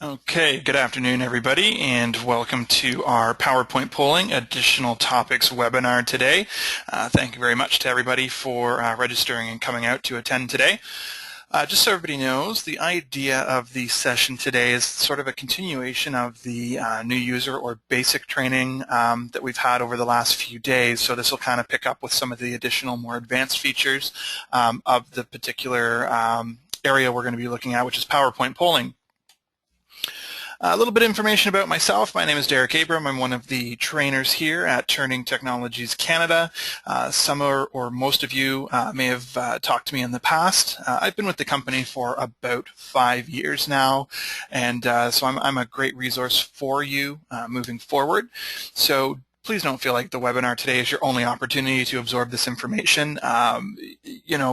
Okay, good afternoon, everybody, and welcome to our PowerPoint polling additional topics webinar today. Thank you very much to everybody for registering and coming out to attend today. Just so everybody knows, the idea of the session today is sort of a continuation of the new user or basic training that we've had over the last few days. So this will kind of pick up with some of the additional more advanced features of the particular area we're going to be looking at, which is PowerPoint polling. A little bit of information about myself. My name is Derek Abram. I'm one of the trainers here at Turning Technologies Canada. Some or most of you may have talked to me in the past. I've been with the company for about 5 years now, and so I'm a great resource for you moving forward. So please don't feel like the webinar today is your only opportunity to absorb this information.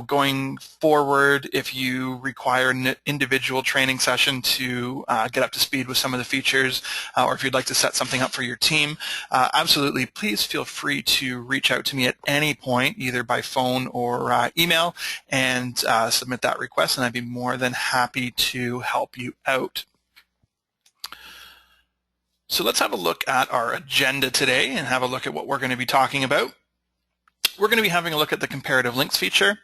Going forward, if you require an individual training session to get up to speed with some of the features, or if you'd like to set something up for your team, absolutely, please feel free to reach out to me at any point, either by phone or email, and submit that request, and I'd be more than happy to help you out. So let's have a look at our agenda today and have a look at what we're going to be talking about. We're going to be having a look at the Comparative Links feature,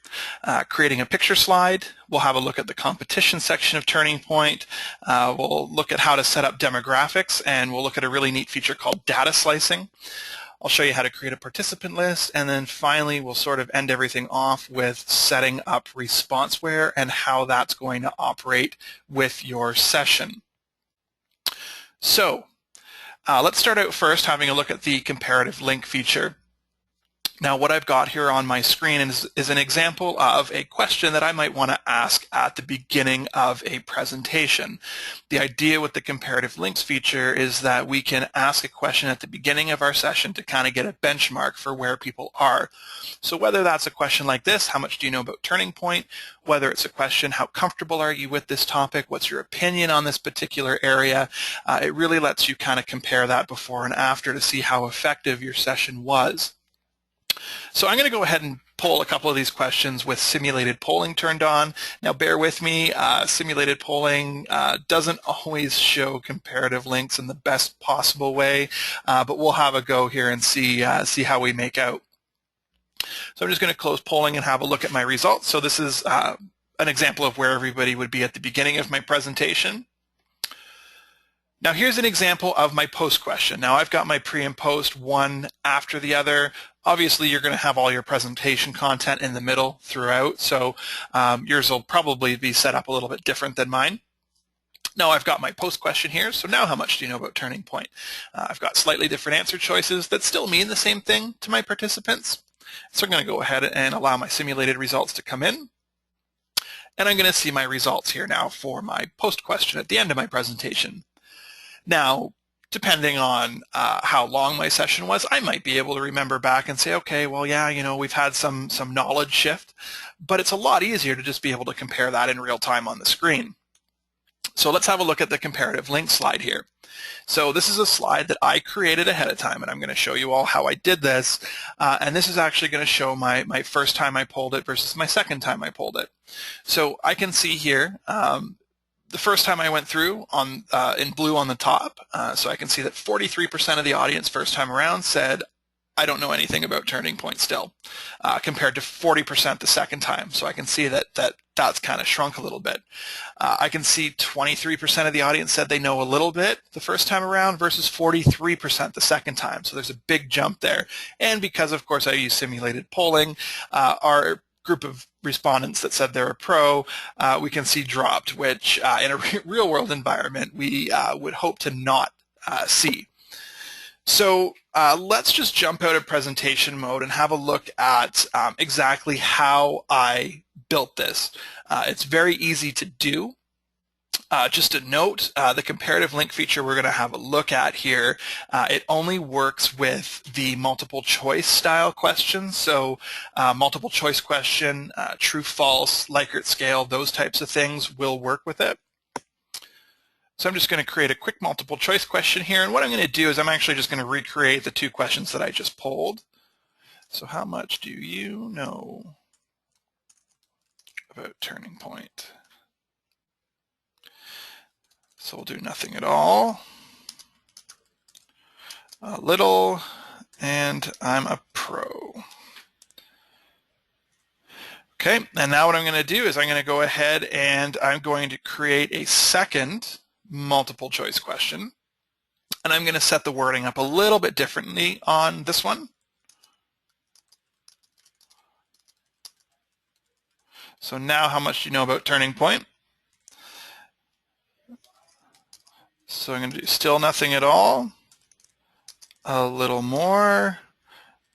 creating a picture slide. We'll have a look at the competition section of TurningPoint. We'll look at how to set up demographics, and we'll look at a really neat feature called data slicing. I'll show you how to create a participant list, and then finally we'll sort of end everything off with setting up ResponseWare and how that's going to operate with your session. So let's start out first having a look at the comparative link feature. Now what I've got here on my screen is an example of a question that I might want to ask at the beginning of a presentation. The idea with the comparative links feature is that we can ask a question at the beginning of our session to kind of get a benchmark for where people are. So whether that's a question like this, how much do you know about TurningPoint? Whether it's a question, how comfortable are you with this topic? What's your opinion on this particular area? It really lets you kind of compare that before and after to see how effective your session was. So I'm going to go ahead and poll a couple of these questions with simulated polling turned on. Now bear with me, simulated polling doesn't always show comparative links in the best possible way, but we'll have a go here and see how we make out. So I'm just going to close polling and have a look at my results. So this is an example of where everybody would be at the beginning of my presentation. Now here's an example of my post question. Now I've got my pre and post one after the other. Obviously you're going to have all your presentation content in the middle throughout, so yours will probably be set up a little bit different than mine. Now I've got my post question here, so now how much do you know about TurningPoint? I've got slightly different answer choices that still mean the same thing to my participants. So I'm going to go ahead and allow my simulated results to come in. And I'm going to see my results here now for my post question at the end of my presentation. Now, depending on how long my session was, I might be able to remember back and say, okay, well, yeah, we've had some knowledge shift, but it's a lot easier to just be able to compare that in real time on the screen. So let's have a look at the comparative link slide here. So this is a slide that I created ahead of time, and I'm going to show you all how I did this. And this is actually going to show my first time I pulled it versus my second time I pulled it. So I can see here, the first time I went through in blue on the top, so I can see that 43% of the audience first time around said, I don't know anything about TurningPoint still, compared to 40% the second time. So I can see that's kind of shrunk a little bit. I can see 23% of the audience said they know a little bit the first time around versus 43% the second time. So there's a big jump there. And because, of course, I use simulated polling, our group of respondents that said they're a pro, we can see dropped, which in a real-world environment we would hope to not see. So let's just jump out of presentation mode and have a look at exactly how I built this. It's very easy to do. Just a note, the comparative link feature we're going to have a look at here, it only works with the multiple choice style questions. So multiple choice question, true, false, Likert scale, those types of things will work with it. So I'm just going to create a quick multiple choice question here, and what I'm going to do is I'm actually just going to recreate the two questions that I just polled. So how much do you know about TurningPoint? So we'll do nothing at all, a little, and I'm a pro. Okay, and now what I'm going to do is I'm going to go ahead and I'm going to create a second multiple choice question. And I'm going to set the wording up a little bit differently on this one. So now how much do you know about TurningPoint? So I'm going to do still nothing at all, a little more,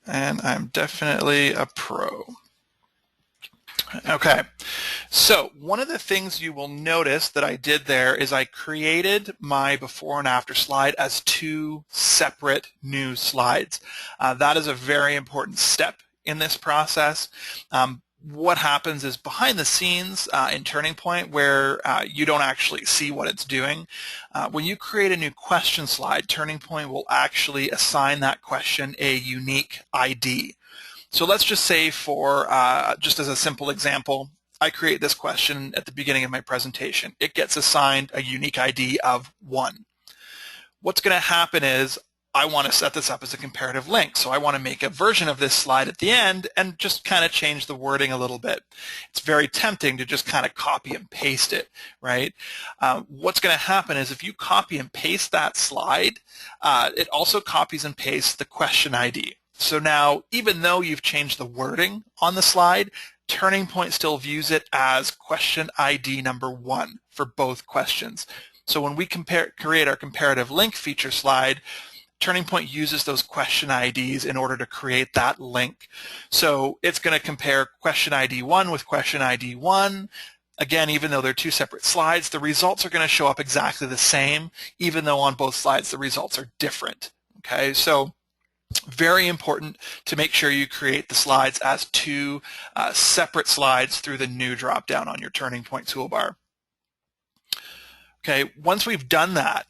and I'm definitely a pro. Okay, so one of the things you will notice that I did there is I created my before and after slide as two separate new slides. That is a very important step in this process. What happens is behind the scenes in TurningPoint, where you don't actually see what it's doing, when you create a new question slide, TurningPoint will actually assign that question a unique ID. So let's just say for, just as a simple example, I create this question at the beginning of my presentation. It gets assigned a unique ID of 1. What's going to happen is I want to set this up as a comparative link. So I want to make a version of this slide at the end and just kind of change the wording a little bit. It's very tempting to just kind of copy and paste it, right? What's going to happen is if you copy and paste that slide, it also copies and pastes the question ID. So now, even though you've changed the wording on the slide, TurningPoint still views it as question ID number 1 for both questions. So when we create our comparative link feature slide, TurningPoint uses those question IDs in order to create that link. So it's going to compare question ID 1 with question ID 1. Again, even though they're two separate slides, the results are going to show up exactly the same, even though on both slides the results are different. Okay, so very important to make sure you create the slides as two separate slides through the new drop-down on your TurningPoint toolbar. Okay, once we've done that,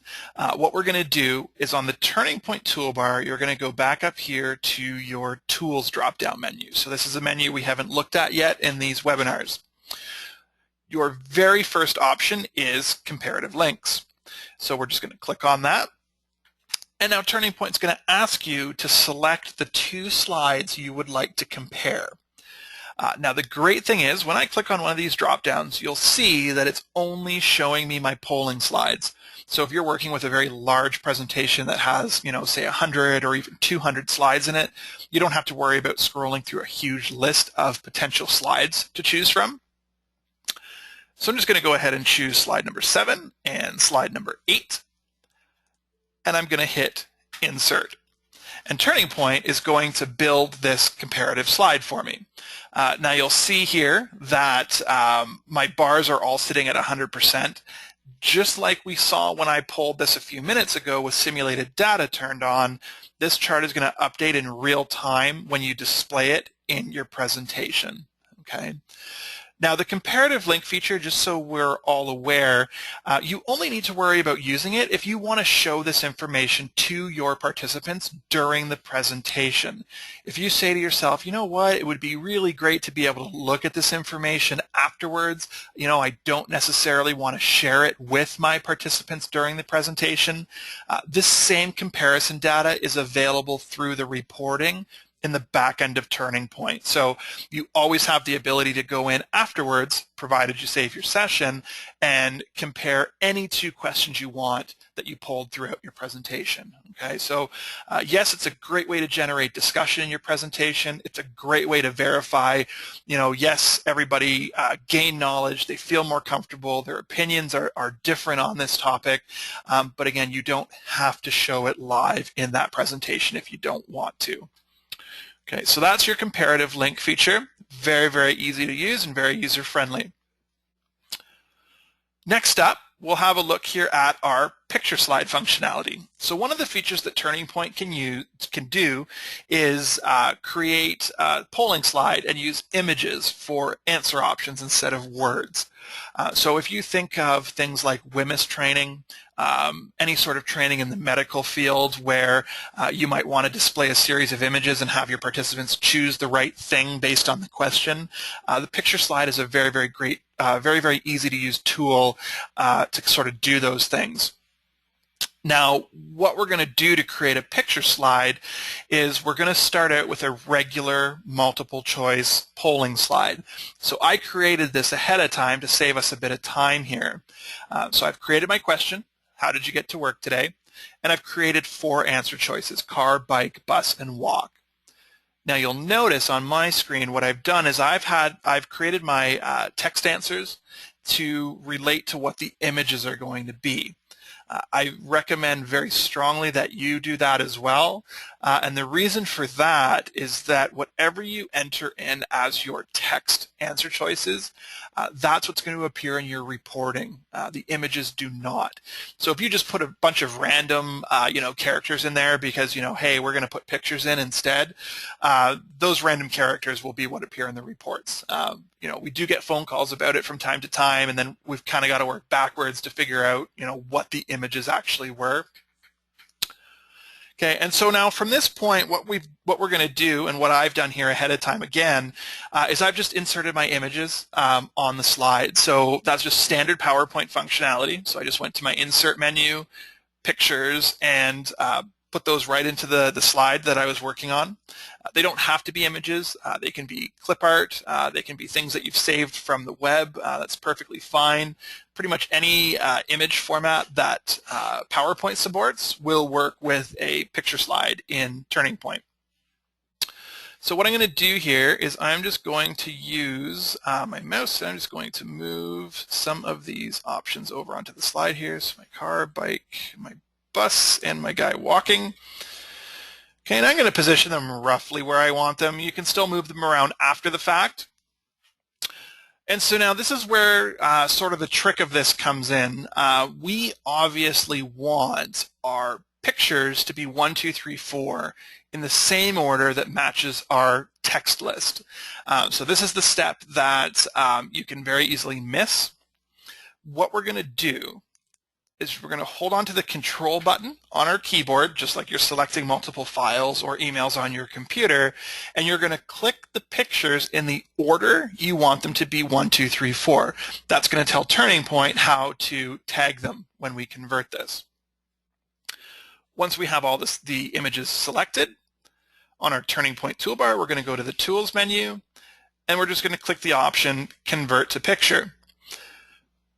what we're going to do is on the TurningPoint toolbar, you're going to go back up here to your Tools drop-down menu. So this is a menu we haven't looked at yet in these webinars. Your very first option is Comparative Links. So we're just going to click on that. And now TurningPoint is going to ask you to select the two slides you would like to compare. Now the great thing is when I click on one of these drop-downs, you'll see that it's only showing me my polling slides. So if you're working with a very large presentation that has, you know, say 100 or even 200 slides in it, you don't have to worry about scrolling through a huge list of potential slides to choose from. So I'm just going to go ahead and choose slide number 7 and slide number 8. And I'm going to hit Insert. And TurningPoint is going to build this comparative slide for me. Now you'll see here that my bars are all sitting at 100%. Just like we saw when I pulled this a few minutes ago with simulated data turned on, this chart is going to update in real time when you display it in your presentation. Okay. Now the comparative link feature, just so we're all aware, you only need to worry about using it if you want to show this information to your participants during the presentation. If you say to yourself, you know what, it would be really great to be able to look at this information afterwards, you know, I don't necessarily want to share it with my participants during the presentation, this same comparison data is available through the reporting in the back end of TurningPoint. So you always have the ability to go in afterwards, provided you save your session, and compare any two questions you want that you pulled throughout your presentation. Okay, so yes, it's a great way to generate discussion in your presentation. It's a great way to verify, you know, yes, everybody gained knowledge, they feel more comfortable, their opinions are different on this topic, but again, you don't have to show it live in that presentation if you don't want to. Okay, so that's your comparative link feature. Very, very easy to use and very user-friendly. Next up, we'll have a look here at our picture slide functionality. So one of the features that TurningPoint can do is create a polling slide and use images for answer options instead of words. So if you think of things like WMIS training, any sort of training in the medical field where you might want to display a series of images and have your participants choose the right thing based on the question, the picture slide is a very, very great, very easy to use tool to sort of do those things. Now, what we're going to do to create a picture slide is we're going to start out with a regular multiple choice polling slide. So I created this ahead of time to save us a bit of time here. So I've created my question, how did you get to work today? And I've created 4 answer choices, car, bike, bus, and walk. Now you'll notice on my screen what I've done is I've created my text answers to relate to what the images are going to be. I recommend very strongly that you do that as well. And the reason for that is that whatever you enter in as your text answer choices, that's what's going to appear in your reporting. The images do not. So if you just put a bunch of random characters in there because, hey, we're going to put pictures in instead, those random characters will be what appear in the reports. We do get phone calls about it from time to time, and then we've kind of got to work backwards to figure out, what the images actually were. Okay, and so now from this point, what we're going to do, and what I've done here ahead of time again, is I've just inserted my images on the slide. So that's just standard PowerPoint functionality. So I just went to my Insert menu, Pictures, and put those right into the slide that I was working on. They don't have to be images. They can be clip art. They can be things that you've saved from the web. That's perfectly fine. Pretty much any image format that PowerPoint supports will work with a picture slide in TurningPoint. So what I'm going to do here is I'm just going to use my mouse, and I'm just going to move some of these options over onto the slide here. So my car, bike, my bus, and my guy walking. Okay, and I'm going to position them roughly where I want them. You can still move them around after the fact. And so now this is where sort of the trick of this comes in. We obviously want our pictures to be 1, 2, 3, 4 in the same order that matches our text list. So this is the step that you can very easily miss. What we're going to do is we're going to hold on to the Control button on our keyboard, just like you're selecting multiple files or emails on your computer, and you're going to click the pictures in the order you want them to be 1, 2, 3, 4. That's going to tell TurningPoint how to tag them when we convert this. Once we have all the images selected, on our TurningPoint toolbar, we're going to go to the Tools menu, and we're just going to click the option Convert to Picture.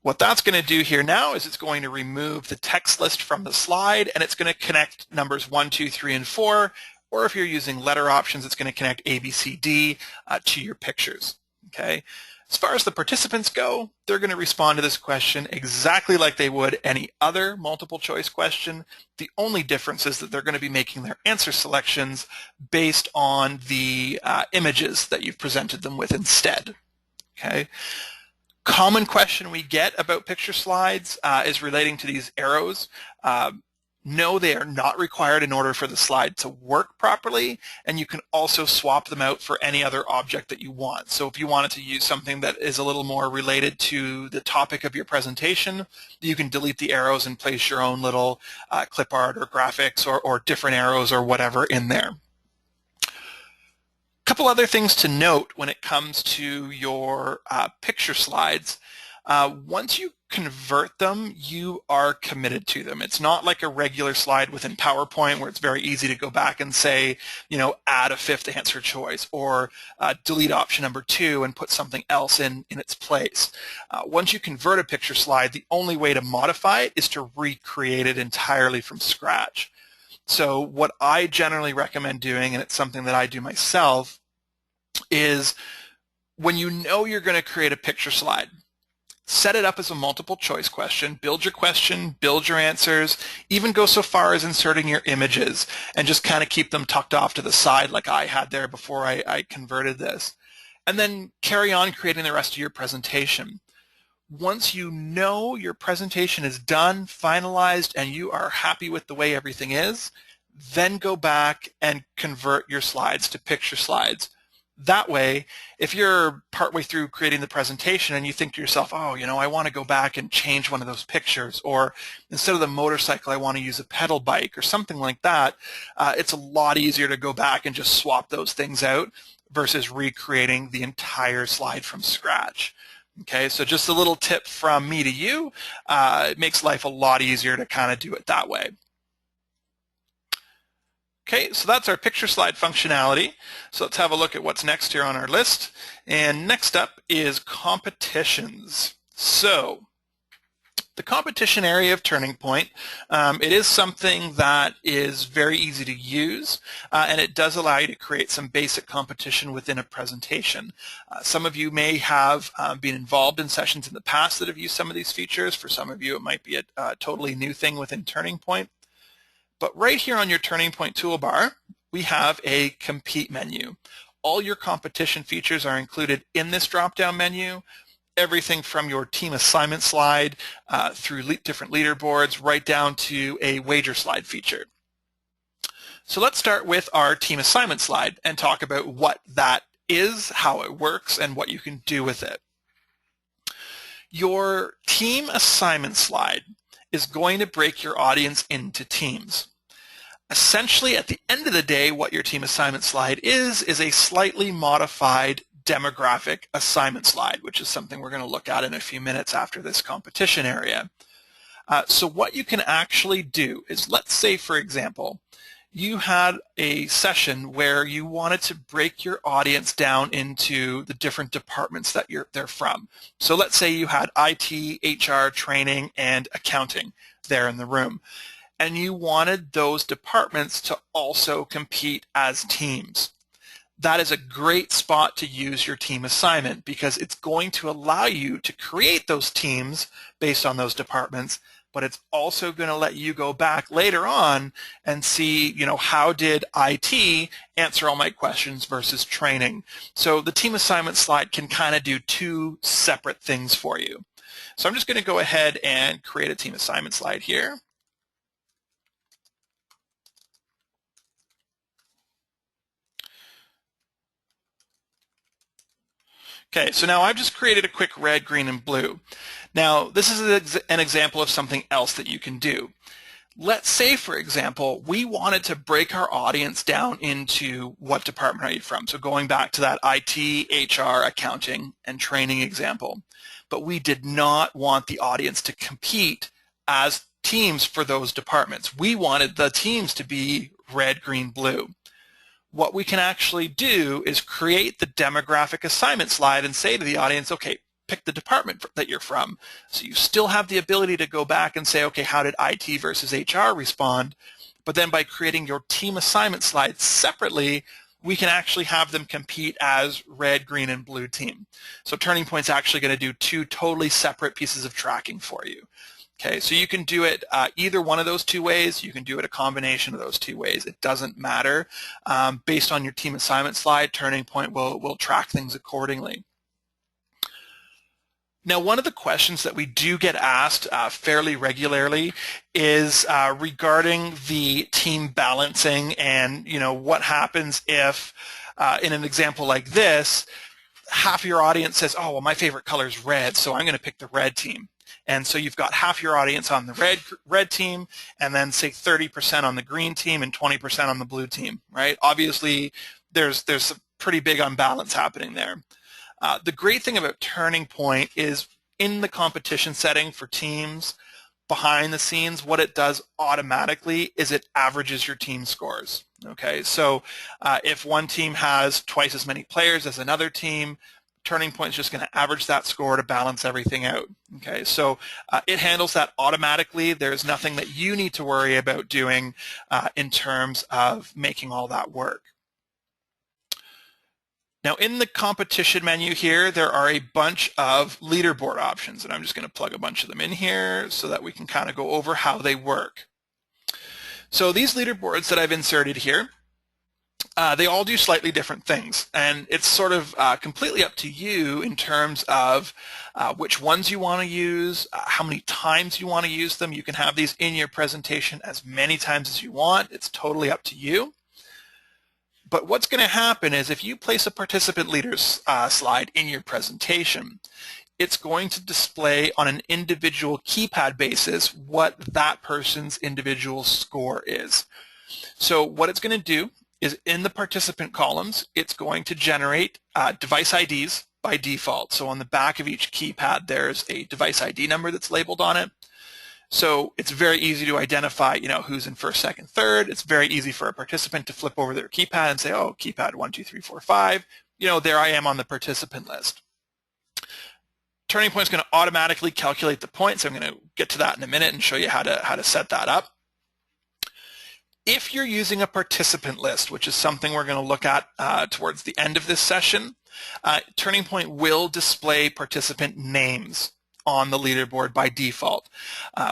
What that's going to do here now is it's going to remove the text list from the slide, and it's going to connect numbers 1, 2, 3, and 4, or if you're using letter options, it's going to connect A, B, C, D to your pictures. Okay. As far as the participants go, they're going to respond to this question exactly like they would any other multiple choice question. The only difference is that they're going to be making their answer selections based on the images that you've presented them with instead. Okay. Common question we get about picture slides is relating to these arrows. No, they are not required in order for the slide to work properly, and you can also swap them out for any other object that you want. So if you wanted to use something that is a little more related to the topic of your presentation, you can delete the arrows and place your own little clip art or graphics or different arrows or whatever in there. A couple other things to note when it comes to your picture slides. Once you convert them, you are committed to them. It's not like a regular slide within PowerPoint where it's very easy to go back and say, add a 5th answer choice or delete option number 2 and put something else in its place. Once you convert a picture slide, the only way to modify it is to recreate it entirely from scratch. So what I generally recommend doing, and it's something that I do myself, is when you know you're going to create a picture slide, set it up as a multiple choice question, build your answers, even go so far as inserting your images, and just kind of keep them tucked off to the side like I had there before I converted this. And then carry on creating the rest of your presentation. Once you know your presentation is done, finalized, and you are happy with the way everything is, then go back and convert your slides to picture slides. That way, if you're partway through creating the presentation and you think to yourself, oh, I want to go back and change one of those pictures, or instead of the motorcycle, I want to use a pedal bike or something like that, it's a lot easier to go back and just swap those things out versus recreating the entire slide from scratch. Okay, so just a little tip from me to you. It makes life a lot easier to kind of do it that way. Okay, so that's our picture slide functionality. So let's have a look at what's next here on our list. And next up is competitions. So the competition area of TurningPoint, it is something that is very easy to use, and it does allow you to create some basic competition within a presentation. Some of you may have been involved in sessions in the past that have used some of these features. For some of you, it might be a totally new thing within TurningPoint. But right here on your TurningPoint toolbar, we have a compete menu. All your competition features are included in this drop-down menu. Everything from your team assignment slide through different leaderboards right down to a wager slide feature. So let's start with our team assignment slide and talk about what that is, how it works, and what you can do with it. Your team assignment slide is going to break your audience into teams. Essentially, at the end of the day, what your team assignment slide is a slightly modified demographic assignment slide, which is something we're going to look at in a few minutes after this competition area. So what you can actually do is, let's say, for example, you had a session where you wanted to break your audience down into the different departments that they're from. So let's say you had IT, HR, training, and accounting there in the room, and you wanted those departments to also compete as teams. That is a great spot to use your team assignment because it's going to allow you to create those teams based on those departments, but it's also going to let you go back later on and see, how did IT answer all my questions versus training. So the team assignment slide can kind of do two separate things for you. So I'm just going to go ahead and create a team assignment slide here. Okay, so now I've just created a quick red, green, and blue. Now, this is an example of something else that you can do. Let's say, for example, we wanted to break our audience down into what department are you from? So going back to that IT, HR, accounting, and training example. But we did not want the audience to compete as teams for those departments. We wanted the teams to be red, green, blue. What we can actually do is create the demographic assignment slide and say to the audience, okay, pick the department that you're from. So you still have the ability to go back and say, okay, how did IT versus HR respond? But then by creating your team assignment slide separately, we can actually have them compete as red, green, and blue team. So TurningPoint's actually going to do two totally separate pieces of tracking for you. Okay, so you can do it either one of those two ways. You can do it a combination of those two ways. It doesn't matter. Based on your team assignment slide, TurningPoint will track things accordingly. Now, one of the questions that we do get asked fairly regularly is regarding the team balancing and, what happens if, in an example like this, half your audience says, oh, well, my favorite color is red, so I'm going to pick the red team. And so you've got half your audience on the red team, and then say 30% on the green team and 20% on the blue team, right? Obviously, there's a pretty big unbalance happening there. The great thing about TurningPoint is in the competition setting for teams, behind the scenes, what it does automatically is it averages your team scores. Okay, so if one team has twice as many players as another team, TurningPoint is just going to average that score to balance everything out. Okay, so it handles that automatically. There's nothing that you need to worry about doing in terms of making all that work. Now, in the competition menu here, there are a bunch of leaderboard options, and I'm just going to plug a bunch of them in here so that we can kind of go over how they work. So these leaderboards that I've inserted here, they all do slightly different things, and it's sort of completely up to you in terms of which ones you want to use, how many times you want to use them. You can have these in your presentation as many times as you want. It's totally up to you. But what's going to happen is if you place a participant leaders slide in your presentation, it's going to display on an individual keypad basis what that person's individual score is. So what it's going to do is in the participant columns, it's going to generate device IDs by default. So on the back of each keypad, there's a device ID number that's labeled on it. So it's very easy to identify, who's in first, second, third. It's very easy for a participant to flip over their keypad and say, oh, keypad 1, 2, 3, 4, 5. There I am on the participant list. TurningPoint is going to automatically calculate the points. I'm going to get to that in a minute and show you how to set that up. If you're using a participant list, which is something we're going to look at towards the end of this session, TurningPoint will display participant names on the leaderboard by default.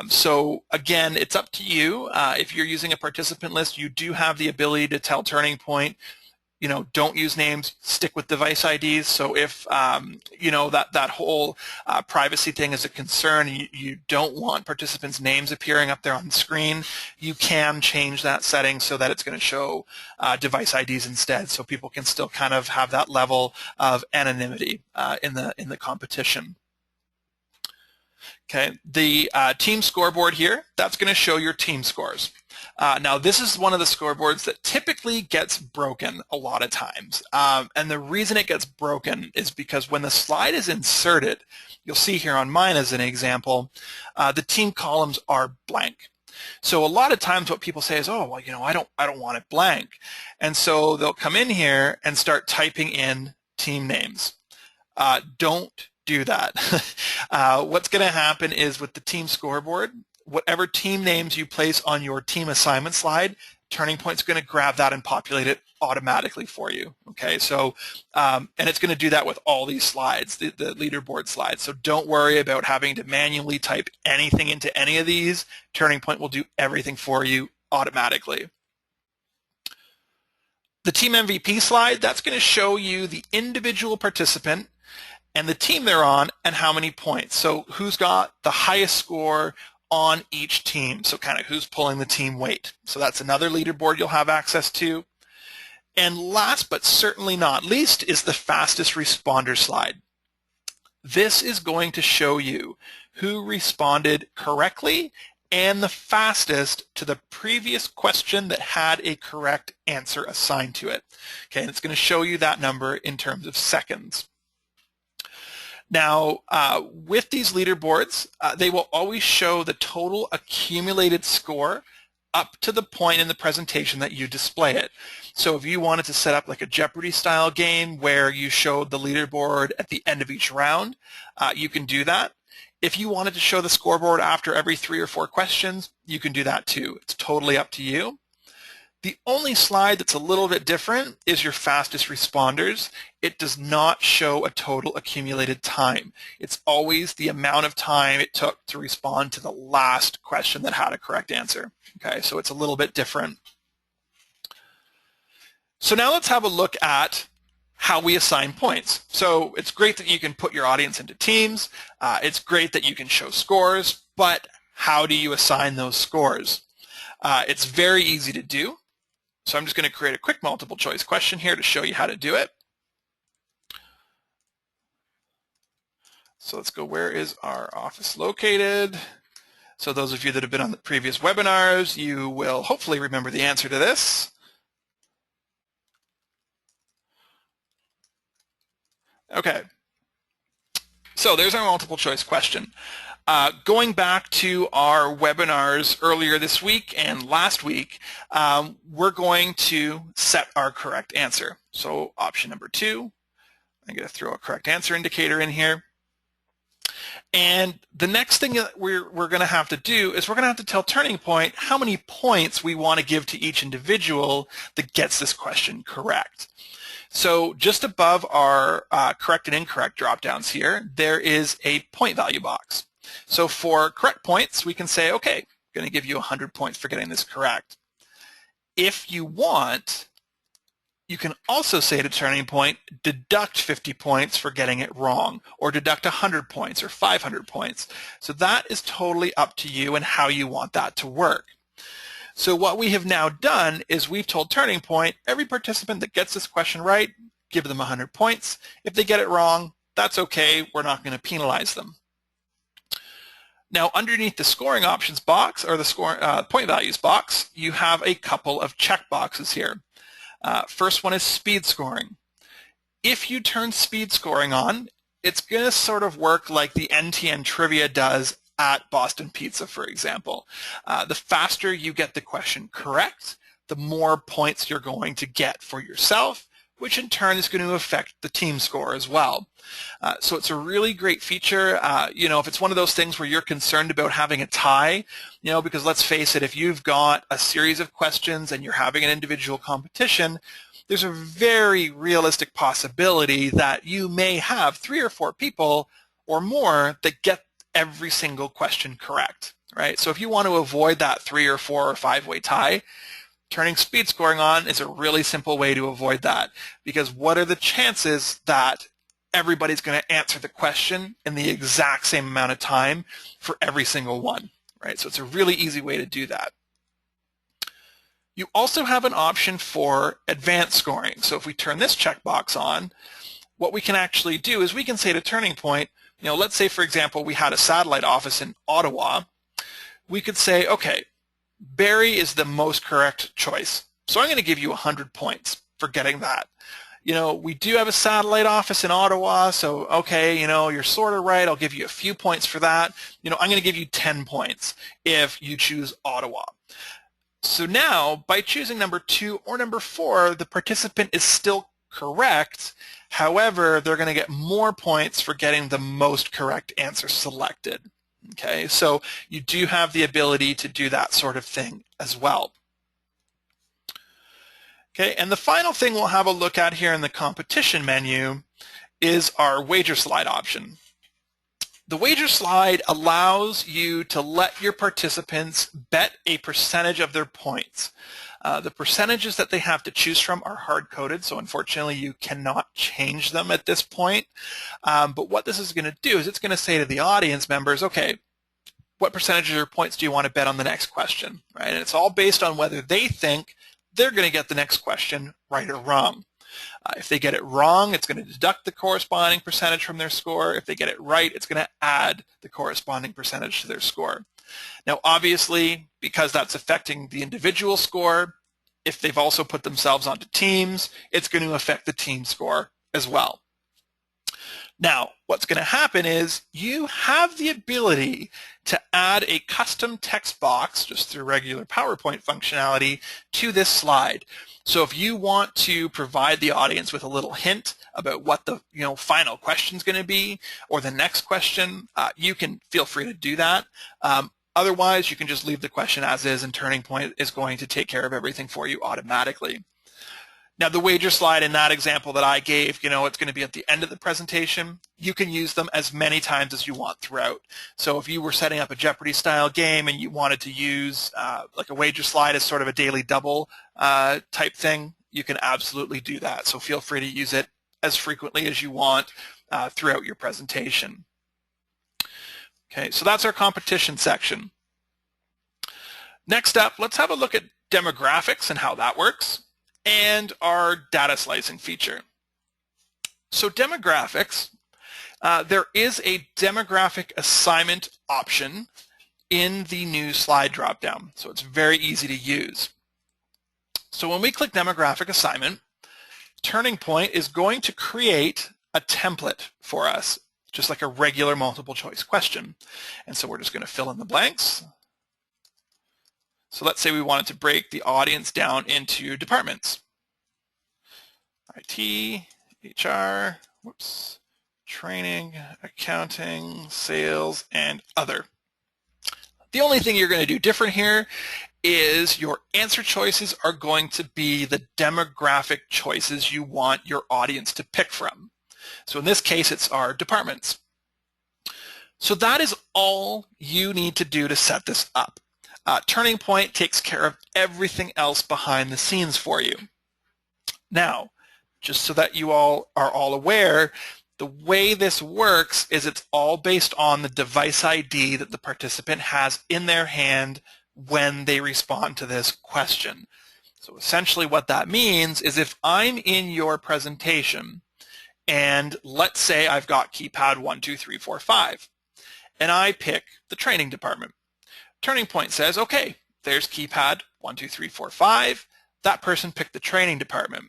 So again, it's up to you. If you're using a participant list, you do have the ability to tell TurningPoint, don't use names, stick with device IDs. So if, that whole privacy thing is a concern, you don't want participants' names appearing up there on the screen, you can change that setting so that it's going to show device IDs instead, so people can still kind of have that level of anonymity in the competition. Okay, the team scoreboard here, that's going to show your team scores. Now, this is one of the scoreboards that typically gets broken a lot of times. And the reason it gets broken is because when the slide is inserted, you'll see here on mine as an example, the team columns are blank. So a lot of times what people say is, oh, well, I don't want it blank. And so they'll come in here and start typing in team names. Don't do that. What's going to happen is with the team scoreboard, whatever team names you place on your team assignment slide, TurningPoint's going to grab that and populate it automatically for you. Okay, so and it's going to do that with all these slides, the leaderboard slides. So don't worry about having to manually type anything into any of these. TurningPoint will do everything for you automatically. The team MVP slide, that's going to show you the individual participant and the team they're on and how many points. So who's got the highest score on each team, so kind of who's pulling the team weight. So that's another leaderboard you'll have access to. And last but certainly not least is the fastest responder slide. This is going to show you who responded correctly and the fastest to the previous question that had a correct answer assigned to it. Okay, and it's going to show you that number in terms of seconds. Now, with these leaderboards, they will always show the total accumulated score up to the point in the presentation that you display it. So if you wanted to set up like a Jeopardy style game where you showed the leaderboard at the end of each round, you can do that. If you wanted to show the scoreboard after every 3 or 4 questions, you can do that too. It's totally up to you. The only slide that's a little bit different is your fastest responders. It does not show a total accumulated time. It's always the amount of time it took to respond to the last question that had a correct answer. Okay, so it's a little bit different. So now let's have a look at how we assign points. So it's great that you can put your audience into teams. It's great that you can show scores, but how do you assign those scores? It's very easy to do. So I'm just going to create a quick multiple choice question here to show you how to do it. So let's go, where is our office located? So those of you that have been on the previous webinars, you will hopefully remember the answer to this. Okay, so there's our multiple choice question. Going back to our webinars earlier this week and last week, we're going to set our correct answer. So option number 2, I'm going to throw a correct answer indicator in here. And the next thing that we're going to have to do is we're going to have to tell TurningPoint how many points we want to give to each individual that gets this question correct. So just above our correct and incorrect drop-downs here, there is a point value box. So for correct points, we can say, okay, I'm going to give you 100 points for getting this correct. If you want, You can also say to TurningPoint, deduct 50 points for getting it wrong, or deduct 100 points or 500 points. So that is totally up to you and how you want that to work. So what we have now done is we've told TurningPoint, every participant that gets this question right, give them 100 points. If they get it wrong, that's okay. We're not going to penalize them. Now, underneath the scoring options box, or the point values box, you have a couple of check boxes here. First one is speed scoring. If you turn speed scoring on, it's going to sort of work like the NTN trivia does at Boston Pizza, for example. The faster you get the question correct, the more points you're going to get for yourself, which in turn is going to affect the team score as well. So it's a really great feature. If it's one of those things where you're concerned about having a tie, because let's face it, if you've got a series of questions and you're having an individual competition, there's a very realistic possibility that you may have 3 or 4 people or more that get every single question correct, right? So if you want to avoid that 3 or 4 or 5-way tie, turning speed scoring on is a really simple way to avoid that, because what are the chances that everybody's going to answer the question in the exact same amount of time for every single one, right? So it's a really easy way to do that. You also have an option for advanced scoring. So if we turn this checkbox on, what we can actually do is we can say to TurningPoint, let's say, for example, we had a satellite office in Ottawa. We could say, okay, Barrie is the most correct choice. So I'm going to give you 100 points for getting that. We do have a satellite office in Ottawa, so okay, you're sort of right. I'll give you a few points for that. I'm going to give you 10 points if you choose Ottawa. So now, by choosing number 2 or number 4, the participant is still correct. However, they're going to get more points for getting the most correct answer selected. Okay, so you do have the ability to do that sort of thing as well. Okay, and the final thing we'll have a look at here in the competition menu is our wager slide option. The wager slide allows you to let your participants bet a percentage of their points. The percentages that they have to choose from are hard-coded, so unfortunately you cannot change them at this point. But what this is going to do is it's going to say to the audience members, okay, what percentage of your points do you want to bet on the next question, right? And it's all based on whether they think they're going to get the next question right or wrong. If they get it wrong, it's going to deduct the corresponding percentage from their score. If they get it right, it's going to add the corresponding percentage to their score. Now, obviously, because that's affecting the individual score, if they've also put themselves onto teams, it's going to affect the team score as well. Now, what's going to happen is you have the ability to add a custom text box just through regular PowerPoint functionality to this slide. So if you want to provide the audience with a little hint about what the final question is going to be, or the next question, you can feel free to do that. Otherwise, you can just leave the question as is, and TurningPoint is going to take care of everything for you automatically. Now, the wager slide in that example that I gave, it's going to be at the end of the presentation. You can use them as many times as you want throughout. So if you were setting up a Jeopardy-style game and you wanted to use like a wager slide as sort of a daily double type thing, you can absolutely do that. So feel free to use it as frequently as you want throughout your presentation. Okay, so that's our competition section. Next up, let's have a look at demographics and how that works, and our data slicing feature. So demographics, there is a demographic assignment option in the new slide dropdown, so it's very easy to use. So when we click demographic assignment, TurningPoint is going to create a template for us, just like a regular multiple choice question. And so we're just going to fill in the blanks. So let's say we wanted to break the audience down into departments. IT, HR, training, accounting, sales, and other. The only thing you're going to do different here is your answer choices are going to be the demographic choices you want your audience to pick from. So in this case, it's our departments. So that is all you need to do to set this up. TurningPoint takes care of everything else behind the scenes for you. Now, just so that you all are all aware, the way this works is it's all based on the device ID that the participant has in their hand when they respond to this question. So essentially what that means is if I'm in your presentation and let's say I've got keypad 1, 2, 3, 4, 5 and I pick the training department. TurningPoint says, okay, there's keypad 1, 2, 3, 4, 5. That person picked the training department.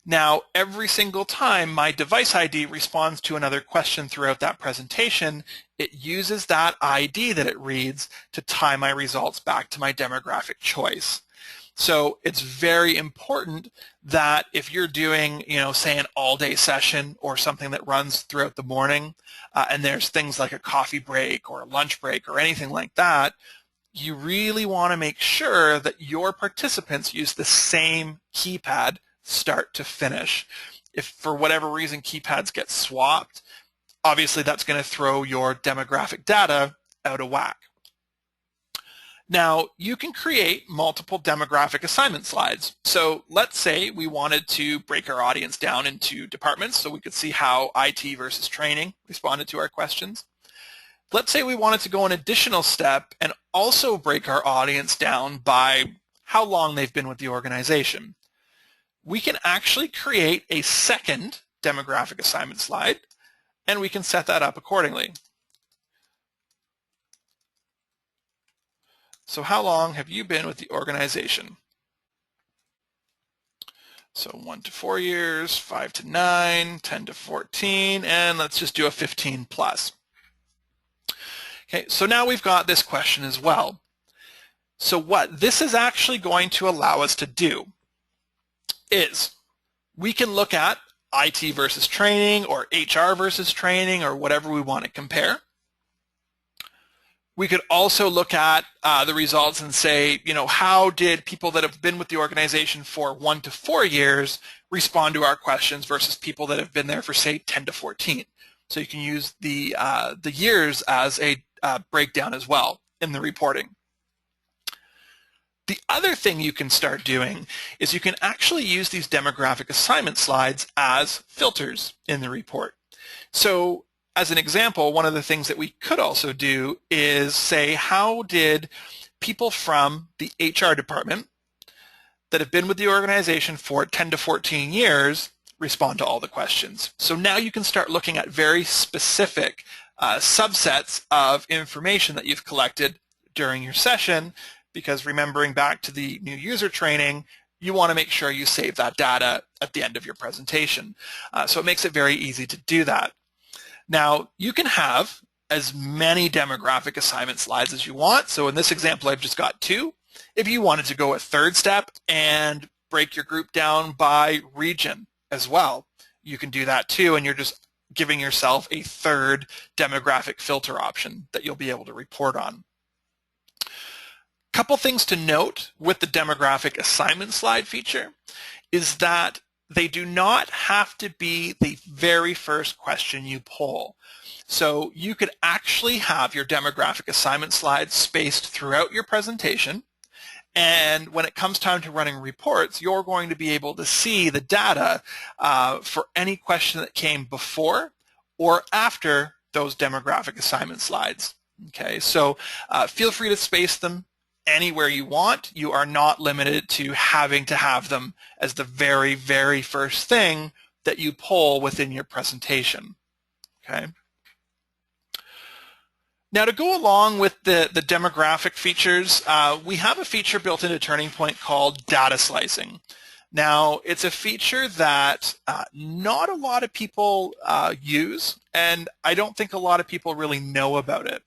Now, every single time my device ID responds to another question throughout that presentation, it uses that ID that it reads to tie my results back to my demographic choice. So it's very important that if you're doing, say an all-day session or something that runs throughout the morning, and there's things like a coffee break or a lunch break or anything like that, you really want to make sure that your participants use the same keypad start to finish. If for whatever reason keypads get swapped, obviously that's going to throw your demographic data out of whack. Now, you can create multiple demographic assignment slides. So let's say we wanted to break our audience down into departments so we could see how IT versus training responded to our questions. Let's say we wanted to go an additional step and also break our audience down by how long they've been with the organization. We can actually create a second demographic assignment slide, and we can set that up accordingly. So how long have you been with the organization? So 1 to 4 years, 5 to 9, 10 to 14, and let's just do a 15 plus. Okay, so now we've got this question as well. So what this is actually going to allow us to do is we can look at IT versus training or HR versus training or whatever we want to compare. We could also look at the results and say, how did people that have been with the organization for 1 to 4 years respond to our questions versus people that have been there for, say, 10 to 14. So you can use the years as a breakdown as well in the reporting. The other thing you can start doing is you can actually use these demographic assignment slides as filters in the report. So as an example, one of the things that we could also do is say, how did people from the HR department that have been with the organization for 10 to 14 years respond to all the questions? So now you can start looking at very specific subsets of information that you've collected during your session, because remembering back to the new user training, you want to make sure you save that data at the end of your presentation. So it makes it very easy to do that. Now, you can have as many demographic assignment slides as you want. So in this example, I've just got 2. If you wanted to go a third step and break your group down by region as well, you can do that too, and you're just giving yourself a third demographic filter option that you'll be able to report on. Couple things to note with the demographic assignment slide feature is that they do not have to be the very first question you poll. So you could actually have your demographic assignment slides spaced throughout your presentation, and when it comes time to running reports, you're going to be able to see the data for any question that came before or after those demographic assignment slides. Okay, so feel free to space them anywhere you want. You are not limited to having to have them as the very, very first thing that you poll within your presentation. Okay. Now, to go along with the demographic features, we have a feature built into TurningPoint called data slicing. Now, it's a feature that not a lot of people use, and I don't think a lot of people really know about it.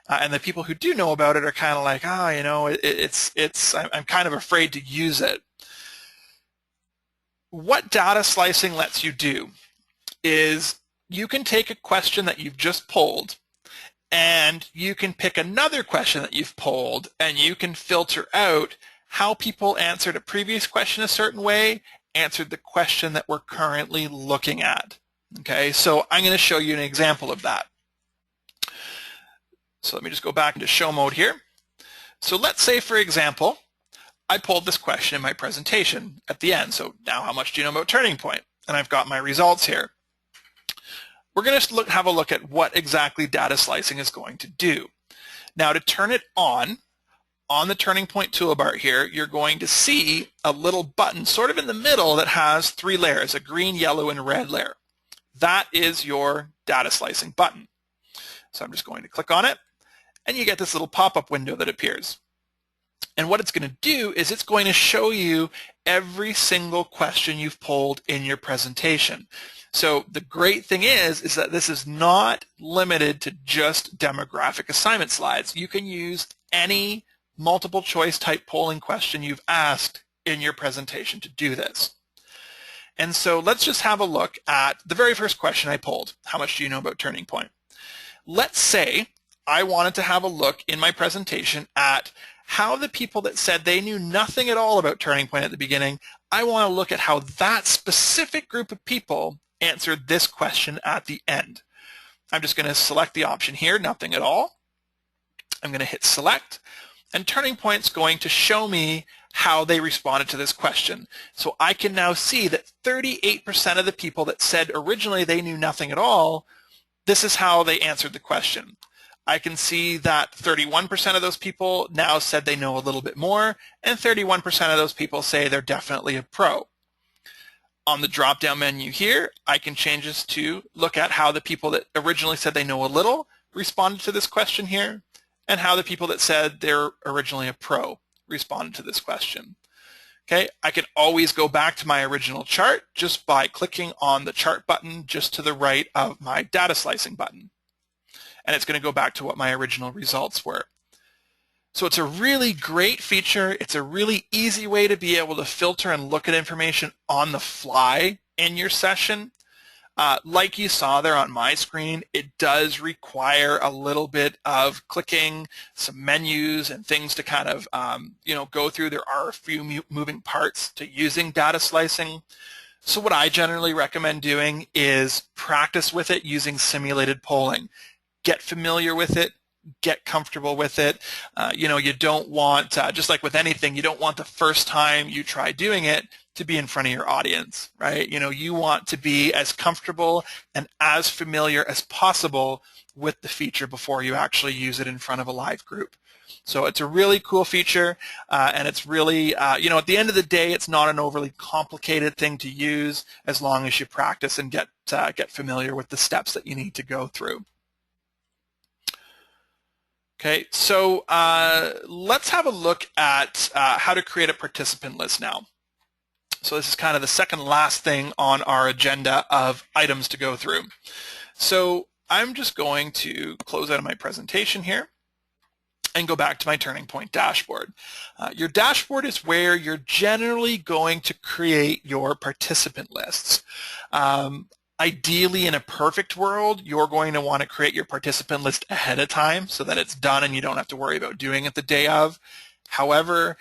And the people who do know about it are kind of like, I'm kind of afraid to use it. What data slicing lets you do is you can take a question that you've just polled, and you can pick another question that you've polled, and you can filter out how people answered a previous question a certain way, answered the question that we're currently looking at. Okay, so I'm going to show you an example of that. So let me just go back into show mode here. So let's say, for example, I pulled this question in my presentation at the end. So now how much do you know about TurningPoint? And I've got my results here. We're going to have a look at what exactly data slicing is going to do. Now to turn it on the TurningPoint toolbar here, you're going to see a little button sort of in the middle that has 3 layers, a green, yellow, and red layer. That is your data slicing button. So I'm just going to click on it, and you get this little pop-up window that appears. And what it's going to do is it's going to show you every single question you've pulled in your presentation. So the great thing is that this is not limited to just demographic assignment slides. You can use any multiple choice type polling question you've asked in your presentation to do this. And so let's just have a look at the very first question I pulled. How much do you know about TurningPoint? Let's say I wanted to have a look in my presentation at how the people that said they knew nothing at all about TurningPoint at the beginning, I want to look at how that specific group of people answered this question at the end. I'm just going to select the option here, nothing at all. I'm going to hit select, and TurningPoint's going to show me how they responded to this question. So I can now see that 38% of the people that said originally they knew nothing at all, this is how they answered the question. I can see that 31% of those people now said they know a little bit more, and 31% of those people say they're definitely a pro. On the drop-down menu here, I can change this to look at how the people that originally said they know a little responded to this question here, and how the people that said they're originally a pro responded to this question. Okay, I can always go back to my original chart just by clicking on the chart button just to the right of my data slicing button. And it's going to go back to what my original results were. So it's a really great feature. It's a really easy way to be able to filter and look at information on the fly in your session. Like you saw there on my screen, it does require a little bit of clicking, some menus and things to kind of go through. There are a few moving parts to using data slicing. So what I generally recommend doing is practice with it using simulated polling. Get familiar with it. Get comfortable with it. You don't want, just like with anything, you don't want the first time you try doing it to be in front of your audience, right? You want to be as comfortable and as familiar as possible with the feature before you actually use it in front of a live group. So it's a really cool feature, and it's really, at the end of the day, it's not an overly complicated thing to use as long as you practice and get familiar with the steps that you need to go through. Okay, so let's have a look at how to create a participant list now. So this is kind of the second last thing on our agenda of items to go through. So I'm just going to close out of my presentation here and go back to my TurningPoint dashboard. Your dashboard is where you're generally going to create your participant lists. Ideally, in a perfect world, you're going to want to create your participant list ahead of time so that it's done and you don't have to worry about doing it the day of. However,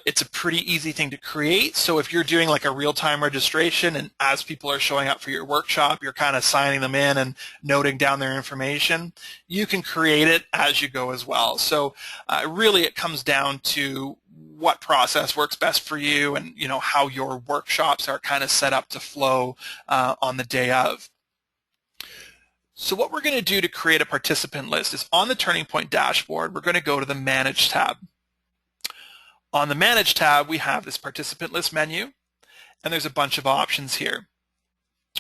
it's a pretty easy thing to create. So if you're doing like a real-time registration and as people are showing up for your workshop, you're kind of signing them in and noting down their information, you can create it as you go as well. So really it comes down to what process works best for you and how your workshops are kind of set up to flow on the day of. So what we're going to do to create a participant list is on the TurningPoint dashboard, we're going to go to the Manage tab. On the Manage tab, we have this participant list menu, and there's a bunch of options here.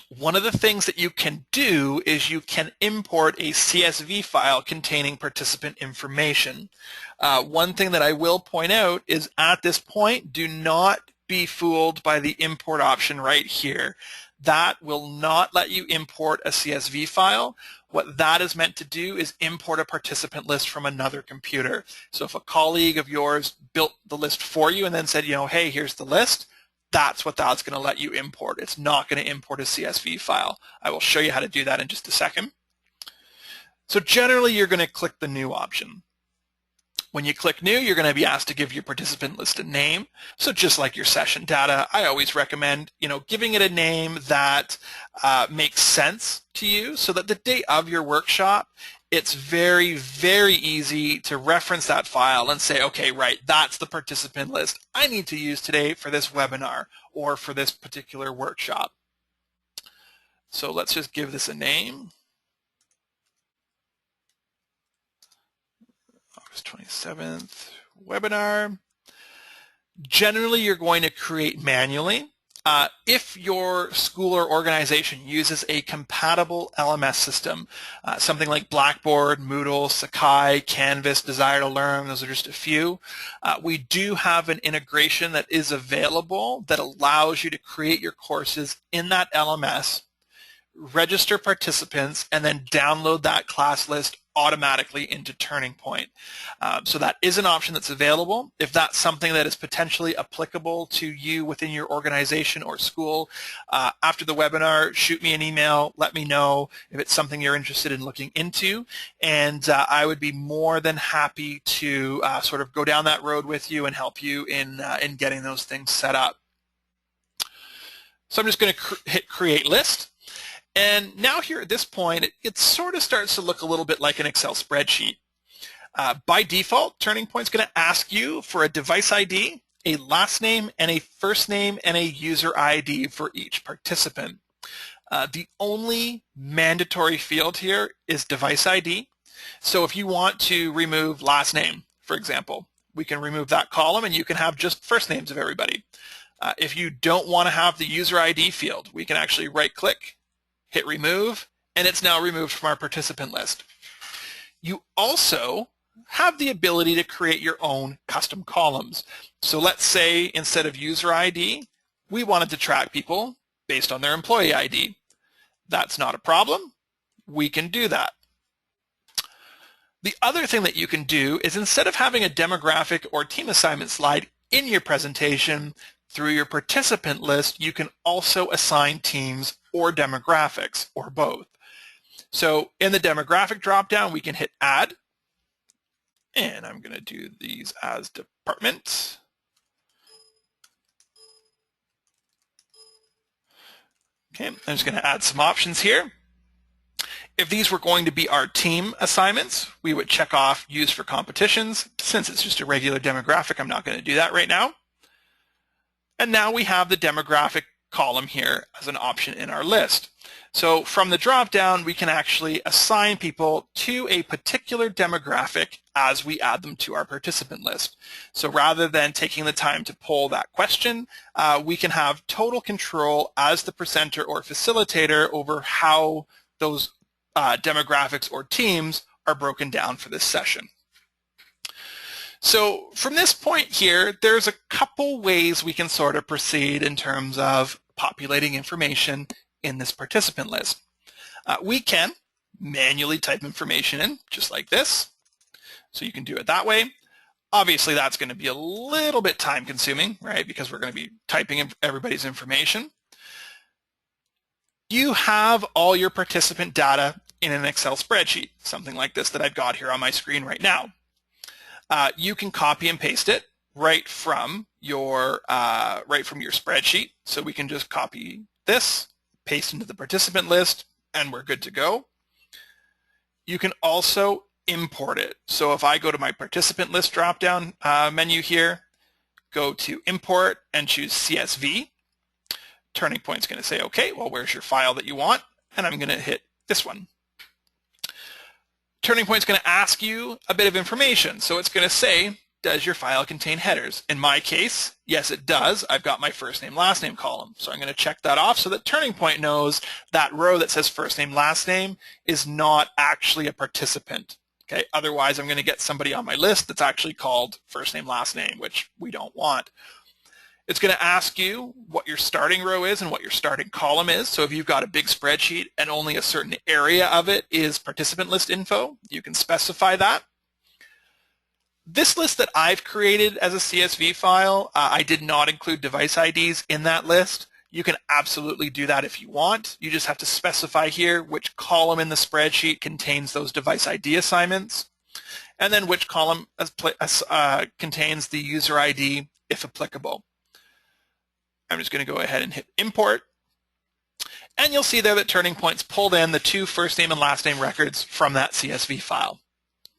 One of the things that you can do is you can import a CSV file containing participant information. One thing that I will point out is at this point, do not be fooled by the import option right here. That will not let you import a CSV file. What that is meant to do is import a participant list from another computer. So if a colleague of yours built the list for you and then said, hey, here's the list, that's what that's going to let you import. It's not going to import a CSV file. I will show you how to do that in just a second. So generally, you're going to click the New option. When you click New, you're going to be asked to give your participant list a name. So just like your session data, I always recommend, giving it a name that makes sense to you so that the day of your workshop, it's very, very easy to reference that file and say, okay, right, that's the participant list I need to use today for this webinar or for this particular workshop. So let's just give this a name. August 27th webinar. Generally, you're going to create manually. If your school or organization uses a compatible LMS system, something like Blackboard, Moodle, Sakai, Canvas, Desire to Learn, those are just a few, we do have an integration that is available that allows you to create your courses in that LMS, register participants, and then download that class list automatically into TurningPoint. So that is an option that's available. If that's something that is potentially applicable to you within your organization or school, after the webinar, shoot me an email, let me know if it's something you're interested in looking into, and I would be more than happy to sort of go down that road with you and help you in getting those things set up. So I'm just going to hit Create List. And now here at this point, it sort of starts to look a little bit like an Excel spreadsheet. By default, TurningPoint's going to ask you for a device ID, a last name, and a first name, and a user ID for each participant. The only mandatory field here is device ID. So if you want to remove last name, for example, we can remove that column and you can have just first names of everybody. If you don't want to have the user ID field, we can actually right-click, hit remove, and it's now removed from our participant list. You also have the ability to create your own custom columns. So let's say instead of user ID, we wanted to track people based on their employee ID. That's not a problem. We can do that. The other thing that you can do is instead of having a demographic or team assignment slide in your presentation, through your participant list, you can also assign teams or demographics, or both. So in the demographic dropdown, we can hit Add, and I'm going to do these as department. Okay, I'm just going to add some options here. If these were going to be our team assignments, we would check off Use for Competitions. Since it's just a regular demographic, I'm not going to do that right now. And now we have the demographic column here as an option in our list. So from the drop-down, we can actually assign people to a particular demographic as we add them to our participant list. So rather than taking the time to poll that question, we can have total control as the presenter or facilitator over how those demographics or teams are broken down for this session. So from this point here, there's a couple ways we can sort of proceed in terms of populating information in this participant list. We can manually type information in, just like this. So you can do it that way. Obviously, that's going to be a little bit time consuming, right? Because we're going to be typing in everybody's information. You have all your participant data in an Excel spreadsheet, something like this that I've got here on my screen right now. You can copy and paste it right from your spreadsheet. So we can just copy this, paste into the participant list, and we're good to go. You can also import it. So if I go to my participant list drop-down menu here, go to Import and choose CSV, TurningPoint's going to say, okay, well, where's your file that you want? And I'm going to hit this one. TurningPoint's going to ask you a bit of information. So it's going to say, does your file contain headers? In my case, yes, it does. I've got my first name, last name column. So I'm going to check that off so that TurningPoint knows that row that says first name, last name is not actually a participant. Okay. Otherwise, I'm going to get somebody on my list that's actually called first name, last name, which we don't want. It's going to ask you what your starting row is and what your starting column is. So if you've got a big spreadsheet and only a certain area of it is participant list info, you can specify that. This list that I've created as a CSV file, I did not include device IDs in that list. You can absolutely do that if you want. You just have to specify here which column in the spreadsheet contains those device ID assignments, and then which column contains the user ID if applicable. I'm just going to go ahead and hit import. And you'll see there that TurningPoint's pulled in the 2 first name and last name records from that CSV file.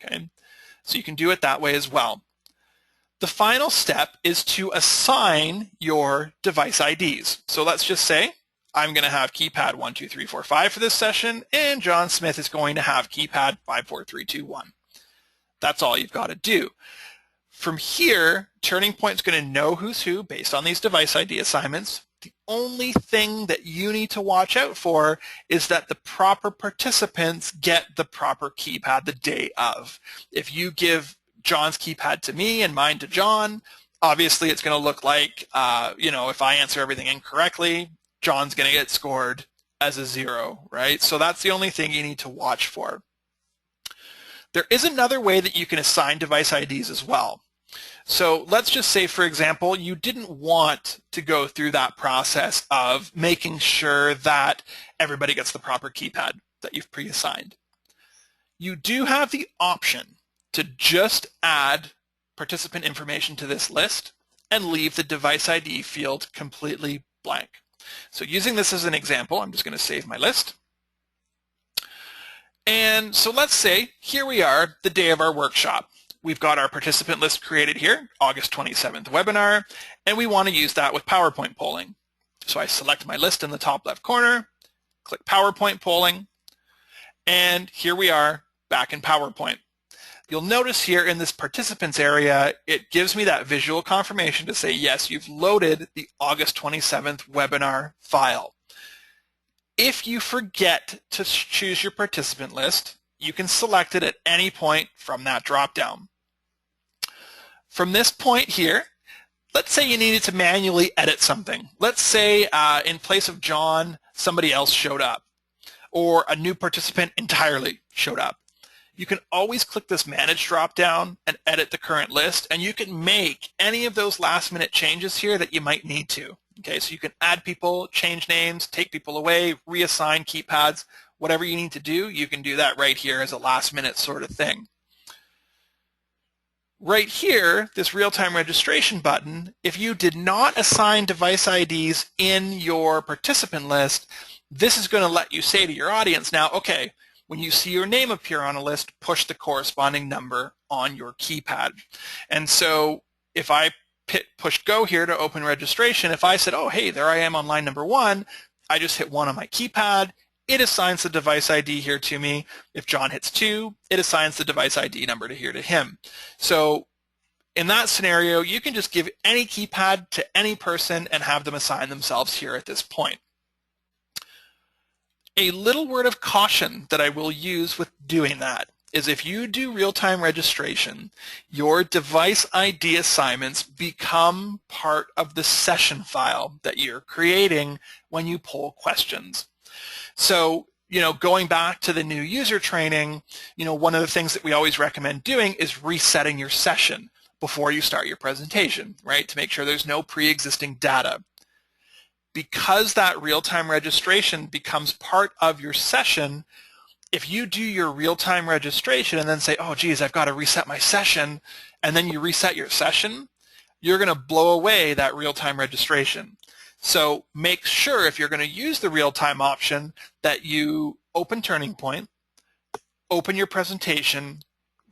Okay, so you can do it that way as well. The final step is to assign your device IDs. So let's just say I'm going to have keypad 1, 2, 3, 4, 5 for this session, and John Smith is going to have keypad 5, 4, 3, 2, 1. That's all you've got to do. From here, TurningPoint's going to know who's who based on these device ID assignments. The only thing that you need to watch out for is that the proper participants get the proper keypad the day of. If you give John's keypad to me and mine to John, obviously it's going to look like, if I answer everything incorrectly, John's going to get scored as a 0, right? So that's the only thing you need to watch for. There is another way that you can assign device IDs as well. So let's just say, for example, you didn't want to go through that process of making sure that everybody gets the proper keypad that you've pre-assigned. You do have the option to just add participant information to this list and leave the device ID field completely blank. So using this as an example, I'm just going to save my list. And so let's say here we are, the day of our workshop. We've got our participant list created here, August 27th webinar, and we want to use that with PowerPoint polling. So I select my list in the top left corner, click PowerPoint polling, and here we are back in PowerPoint. You'll notice here in this participants area, it gives me that visual confirmation to say, yes, you've loaded the August 27th webinar file. If you forget to choose your participant list, you can select it at any point from that drop-down. From this point here, let's say you needed to manually edit something. Let's say in place of John, somebody else showed up, or a new participant entirely showed up. You can always click this Manage drop-down and edit the current list, and you can make any of those last-minute changes here that you might need to. Okay, so you can add people, change names, take people away, reassign keypads, whatever you need to do, you can do that right here as a last-minute sort of thing. Right here, this real-time registration button, if you did not assign device IDs in your participant list, this is going to let you say to your audience now, okay, when you see your name appear on a list, push the corresponding number on your keypad. And so if I push go here to open registration, if I said, oh, hey, there I am on line number 1, I just hit 1 on my keypad, it assigns the device ID here to me. If John hits 2, it assigns the device ID number here to him. So in that scenario, you can just give any keypad to any person and have them assign themselves here at this point. A little word of caution that I will use with doing that is if you do real-time registration, your device ID assignments become part of the session file that you're creating when you poll questions. So, going back to the new user training, one of the things that we always recommend doing is resetting your session before you start your presentation, right, to make sure there's no pre-existing data. Because that real-time registration becomes part of your session, if you do your real-time registration and then say, oh, geez, I've got to reset my session, and then you reset your session, you're going to blow away that real-time registration. So make sure if you're going to use the real-time option that you open TurningPoint, open your presentation,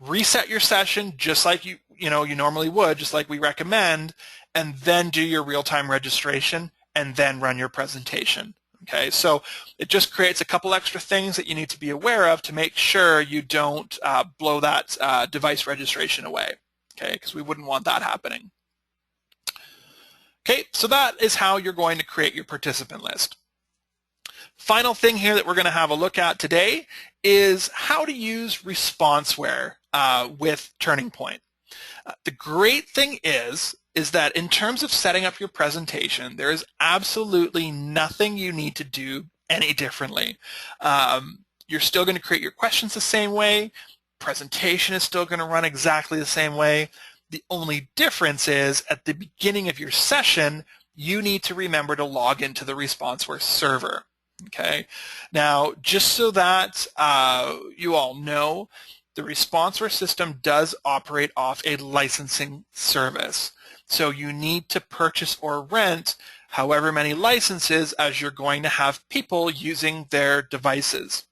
reset your session just like you normally would, just like we recommend, and then do your real-time registration and then run your presentation. Okay, so it just creates a couple extra things that you need to be aware of to make sure you don't blow that device registration away, okay, because we wouldn't want that happening. Okay, so that is how you're going to create your participant list. Final thing here that we're going to have a look at today is how to use ResponseWare with TurningPoint. The great thing is that in terms of setting up your presentation, there is absolutely nothing you need to do any differently. You're still going to create your questions the same way. Presentation is still going to run exactly the same way. The only difference is at the beginning of your session, you need to remember to log into the ResponseWare server. Okay. Now, just so that you all know, the ResponseWare system does operate off a licensing service. So you need to purchase or rent however many licenses as you're going to have people using their devices.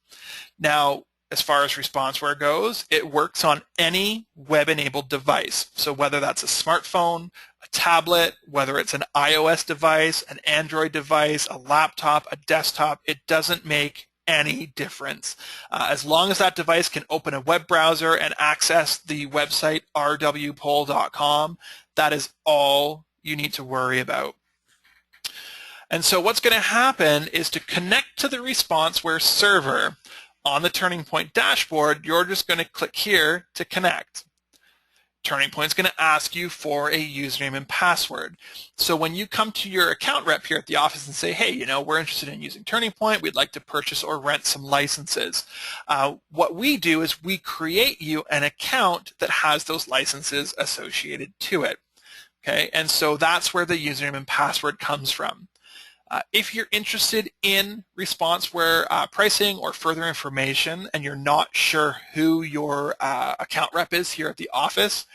Now, as far as ResponseWare goes, it works on any web-enabled device. So whether that's a smartphone, a tablet, whether it's an iOS device, an Android device, a laptop, a desktop, it doesn't make any difference. As long as that device can open a web browser and access the website rwpoll.com, that is all you need to worry about. And so what's going to happen is to connect to the ResponseWare server on the TurningPoint dashboard, you're just going to click here to connect. TurningPoint's going to ask you for a username and password. So when you come to your account rep here at the office and say, hey, you know, we're interested in using TurningPoint, we'd like to purchase or rent some licenses. What we do is we create you an account that has those licenses associated to it. Okay, and so that's where the username and password comes from. If you're interested in ResponseWare pricing or further information and you're not sure who your account rep is here at the office,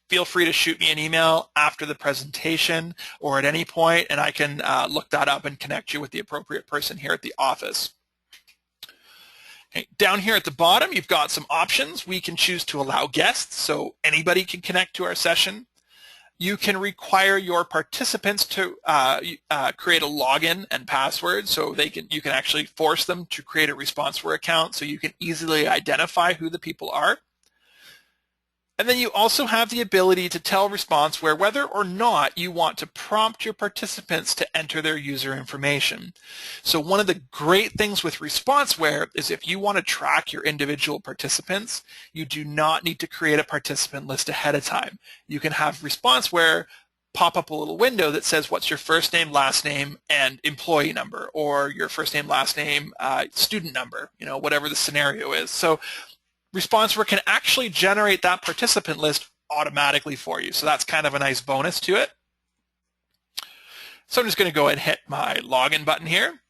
feel free to shoot me an email after the presentation or at any point, and I can look that up and connect you with the appropriate person here at the office. Okay, down here at the bottom, you've got some options. We can choose to allow guests, so anybody can connect to our session. You can require your participants to create a login and password, so you can actually force them to create a ResponseWare account so you can easily identify who the people are. And then you also have the ability to tell ResponseWare whether or not you want to prompt your participants to enter their user information. So one of the great things with ResponseWare is if you want to track your individual participants, you do not need to create a participant list ahead of time. You can have ResponseWare pop up a little window that says what's your first name, last name, and employee number, or your first name, last name, student number, you know, whatever the scenario is. So ResponseWare can actually generate that participant list automatically for you. So that's kind of a nice bonus to it. So I'm just going to go ahead and hit my login button here.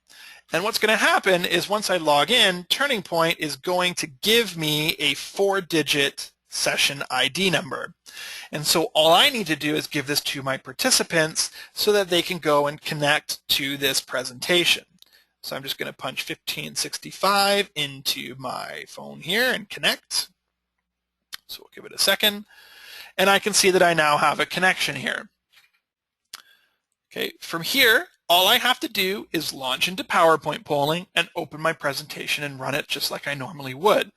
And what's going to happen is once I log in, TurningPoint is going to give me a 4-digit session ID number. And so all I need to do is give this to my participants so that they can go and connect to this presentation. So I'm just going to punch 1565 into my phone here and connect. So we'll give it a second. And I can see that I now have a connection here. Okay, from here, all I have to do is launch into PowerPoint polling and open my presentation and run it just like I normally would.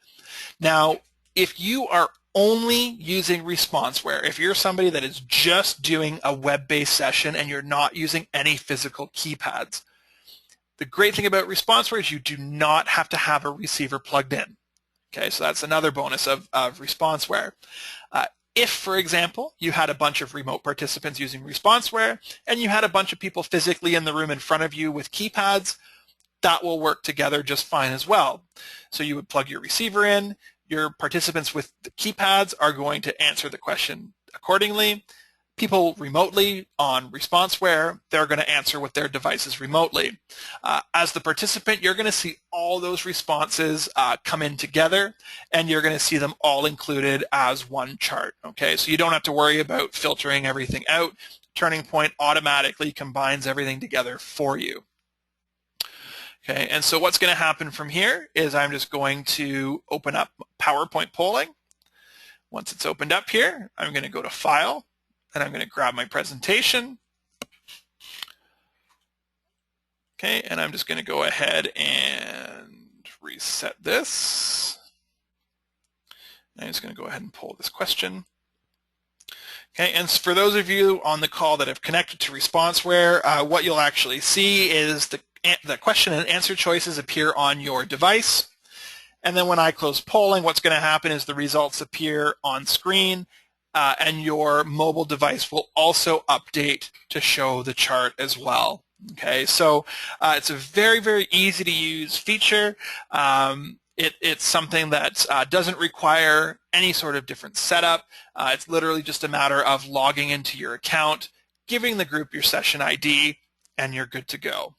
Now, if you are only using ResponseWare, if you're somebody that is just doing a web-based session and you're not using any physical keypads, the great thing about ResponseWare is you do not have to have a receiver plugged in. Okay, so that's another bonus of ResponseWare. If, for example, you had a bunch of remote participants using ResponseWare and you had a bunch of people physically in the room in front of you with keypads, that will work together just fine as well. So you would plug your receiver in, your participants with the keypads are going to answer the question accordingly. People remotely on ResponseWare, they're going to answer with their devices remotely. As the participant, you're going to see all those responses come in together, and you're going to see them all included as one chart. Okay, so you don't have to worry about filtering everything out. TurningPoint automatically combines everything together for you. Okay, and so what's going to happen from here is I'm just going to open up PowerPoint polling. Once it's opened up here, I'm going to go to File, and I'm going to grab my presentation. Okay, and I'm just going to go ahead and reset this. I'm just going to go ahead and pull this question. Okay, and for those of you on the call that have connected to ResponseWare, what you'll actually see is the question and answer choices appear on your device. And then when I close polling, what's going to happen is the results appear on screen, and your mobile device will also update to show the chart as well. Okay, so it's a very, very easy to use feature. It's something that doesn't require any sort of different setup. It's literally just a matter of logging into your account, giving the group your session ID, and you're good to go.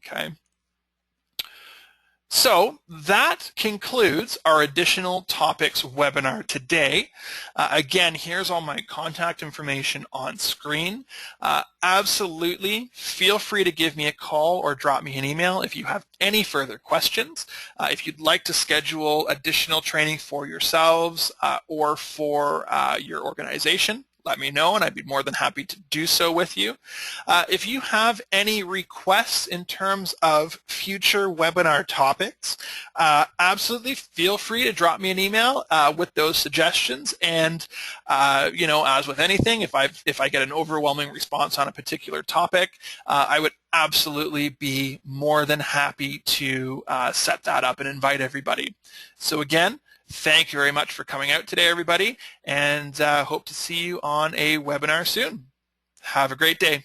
Okay. So that concludes our additional topics webinar today. Again, here's all my contact information on screen. Absolutely feel free to give me a call or drop me an email if you have any further questions. If you'd like to schedule additional training for yourselves or for your organization, let me know, and I'd be more than happy to do so with you. If you have any requests in terms of future webinar topics, absolutely feel free to drop me an email with those suggestions. And you know, as with anything, if I get an overwhelming response on a particular topic, I would absolutely be more than happy to set that up and invite everybody. So again, thank you very much for coming out today, everybody, and hope to see you on a webinar soon. Have a great day.